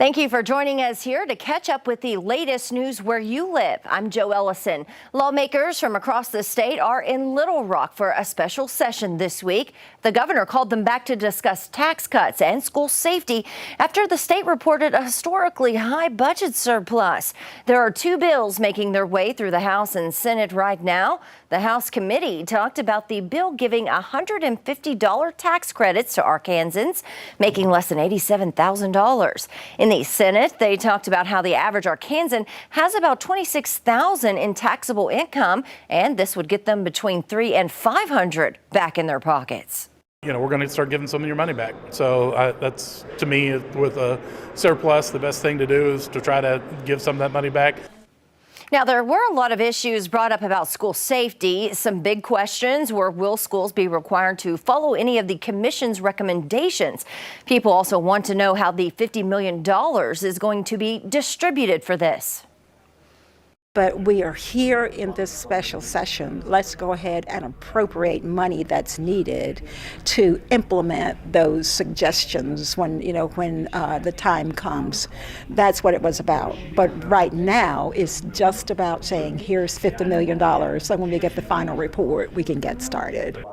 Thank you for joining us here to catch up with the latest news where you live. I'm Joe Ellison. Lawmakers from across the state are in Little Rock for a special session this week. The governor called them back to discuss tax cuts and school safety after the state reported a historically high budget surplus. There are two bills making their way through the House and Senate right now. The House committee talked about the bill giving $150 tax credits to Arkansans making less than $87,000. In the Senate, they talked about how the average Arkansan has about $26,000 in taxable income, and this would get them between $300 and $500 back in their pockets. We're going to start giving some of your money back. So that's, to me, with a surplus, the best thing to do is to try to give some of that money back. Now, there were a lot of issues brought up about school safety. Some big questions were, will schools be required to follow any of the commission's recommendations? People also want to know how the $50 million is going to be distributed for this. But we are here in this special session. Let's go ahead and appropriate money that's needed to implement those suggestions when the time comes. That's what it was about. But right now, it's just about saying, here's $50 million. So when we get the final report, we can get started.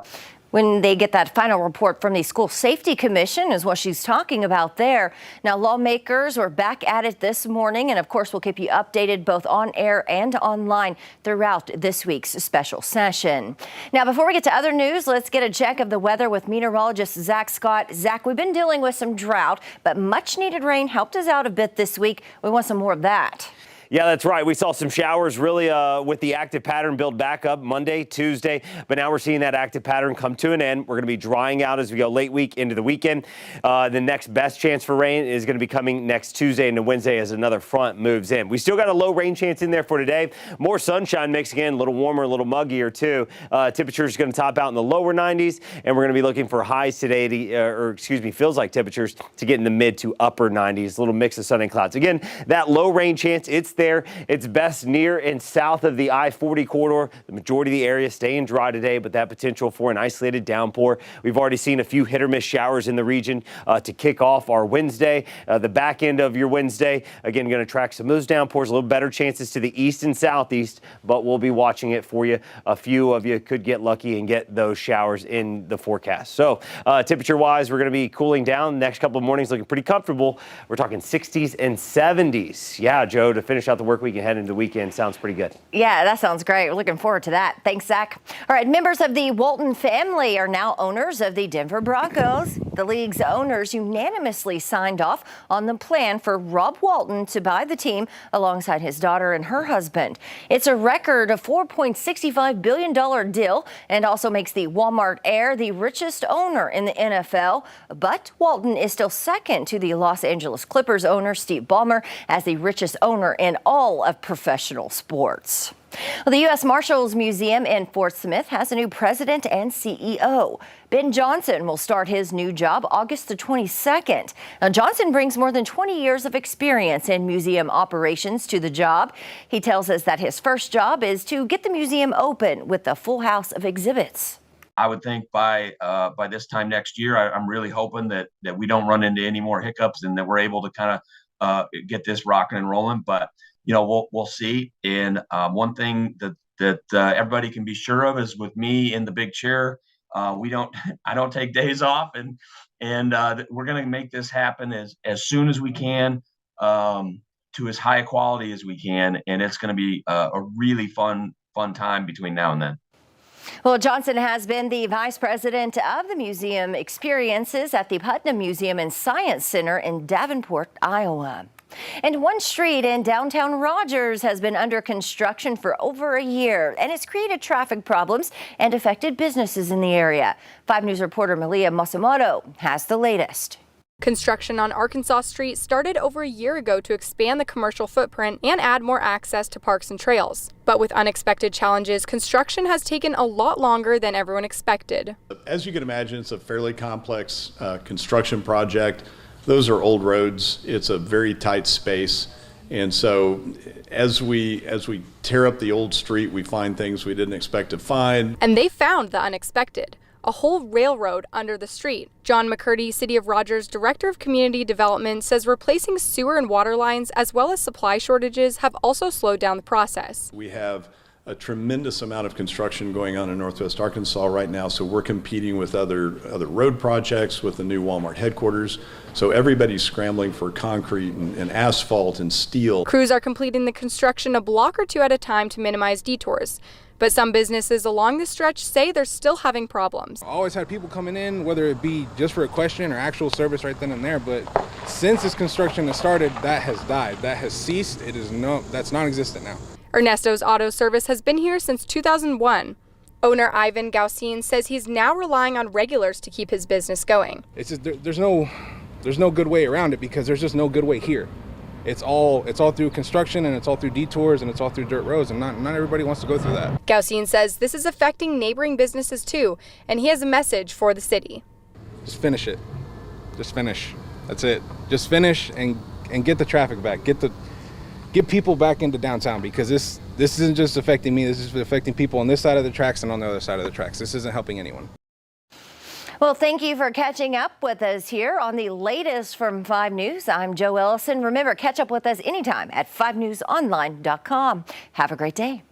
When they get that final report from the School Safety Commission is what she's talking about there. Now, lawmakers are back at it this morning, and of course, we'll keep you updated both on air and online throughout this week's special session. Now, before we get to other news, let's get a check of the weather with meteorologist Zach Scott. Zach, we've been dealing with some drought, but much needed rain helped us out a bit this week. We want some more of that. Yeah, that's right. We saw some showers really with the active pattern build back up Monday, Tuesday, but now we're seeing that active pattern come to an end. We're going to be drying out as we go late week into the weekend. The next best chance for rain is going to be coming next Tuesday into Wednesday as another front moves in. We still got a low rain chance in there for today. More sunshine mix again, a little warmer, a little muggier too. Temperatures going to top out in the lower 90s, and we're going to be looking for highs today, feels like temperatures to get in the mid to upper 90s. A little mix of sun and clouds. Again, that low rain chance, it's there. It's best near and south of the I-40 corridor. The majority of the area staying dry today, but that potential for an isolated downpour. We've already seen a few hit or miss showers in the region to kick off our Wednesday. The back end of your Wednesday, again, going to track some of those downpours, a little better chances to the east and southeast, but we'll be watching it for you. A few of you could get lucky and get those showers in the forecast. So temperature-wise, we're going to be cooling down. The next couple of mornings looking pretty comfortable. We're talking 60s and 70s. Yeah, Joe, to finish out the work week and head into the weekend sounds pretty good. Yeah, that sounds great. We're looking forward to that. Thanks, Zach. All right, members of the Walton family are now owners of the Denver Broncos. The league's owners unanimously signed off on the plan for Rob Walton to buy the team alongside his daughter and her husband. It's a record of $4.65 billion deal and also makes the Walmart heir the richest owner in the NFL. But Walton is still second to the Los Angeles Clippers owner Steve Ballmer as the richest owner in all of professional sports. Well, the US Marshals Museum in Fort Smith has a new president and CEO. Ben Johnson will start his new job August the 22nd. Now, Johnson brings more than 20 years of experience in museum operations to the job. He tells us that his first job is to get the museum open with a full house of exhibits. I would think by this time next year, I'm really hoping that we don't run into any more hiccups and that we're able to kind of get this rocking and rolling. But we'll see. And one thing that everybody can be sure of is with me in the big chair, I don't take days off, and we're going to make this happen as soon as we can, to as high a quality as we can, and it's going to be a really fun time between now and then. Well, Johnson has been the vice president of the museum experiences at the Putnam Museum and Science Center in Davenport, Iowa. And one street in downtown Rogers has been under construction for over a year, and it's created traffic problems and affected businesses in the area. 5 News reporter Malia Masamoto has the latest. Construction on Arkansas Street started over a year ago to expand the commercial footprint and add more access to parks and trails. But with unexpected challenges, construction has taken a lot longer than everyone expected. As you can imagine, it's a fairly complex construction project. Those are old roads. It's a very tight space. And so as we tear up the old street, we find things we didn't expect to find. And they found the unexpected. a whole railroad under the street. John McCurdy, City of Rogers Director of Community Development, says replacing sewer and water lines as well as supply shortages have also slowed down the process. We have a tremendous amount of construction going on in Northwest Arkansas right now, so we're competing with other road projects, with the new Walmart headquarters. So everybody's scrambling for concrete and asphalt and steel. Crews are completing the construction a block or two at a time to minimize detours. But some businesses along the stretch say they're still having problems. I always had people coming in, whether it be just for a question or actual service right then and there. But since this construction has started, that has died. That has ceased. That's non-existent now. Ernesto's Auto Service has been here since 2001. Owner Ivan Gaucin says he's now relying on regulars to keep his business going. It's just, there's no good way around it because there's just no good way here. It's all through construction, and it's all through detours, and it's all through dirt roads, and not everybody wants to go through that. Gaucin says this is affecting neighboring businesses too, and he has a message for the city. Just finish it. Just finish. That's it. Just finish and get the traffic back. Get people back into downtown, because this isn't just affecting me. This is affecting people on this side of the tracks and on the other side of the tracks. This isn't helping anyone. Well, thank you for catching up with us here on the latest from 5 News. I'm Joe Ellison. Remember, catch up with us anytime at 5newsonline.com. Have a great day.